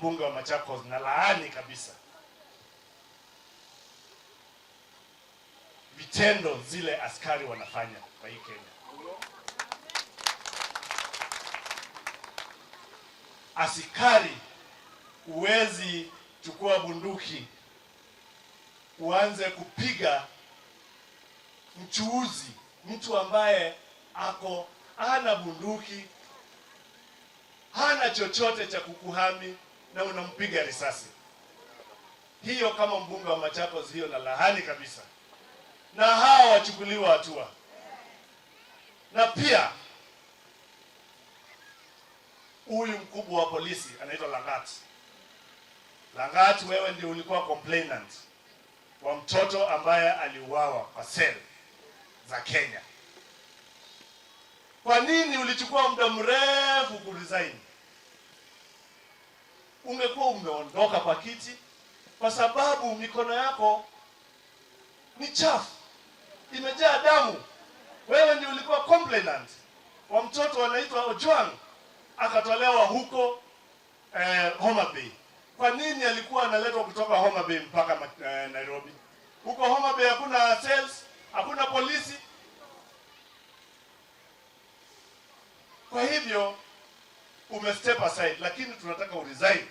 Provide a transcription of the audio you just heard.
mbunge wa Machakos na laani kabisa vitendo zile askari wanafanya kwa hii Kenya. Askari, uwezi chukua bunduki uanze kupiga mchuuzi, mtu ambaye hana bunduki, hana chochote cha kukuhami, na unampiga risasi. Hiyo kama mbunge wa Machakos, hiyo na lahani kabisa, na hawa wachukuliwa hatua. Na pia huyu mkubwa wa polisi anaitwa Langat, wewe ndio ulikuwa complainant wa mtoto ambaye aliuawa kwa sel za Kenya. Kwa nini ulichukua muda mrefu kuresign? Ungekuwa umeondoka kwa kiti, kwa sababu mikono yako ni chafu, imejaa damu. Wewe ndio ulikuwa complainant wa mtoto anaitwa Ojwang, akatolewa huko Homa Bay. Kwa nini alikuwa analetwa kutoka Homa Bay mpaka Nairobi? Huko Homa Bay hakuna cells, hakuna polisi. Kwa hivyo step aside, lakini tunataka uresign.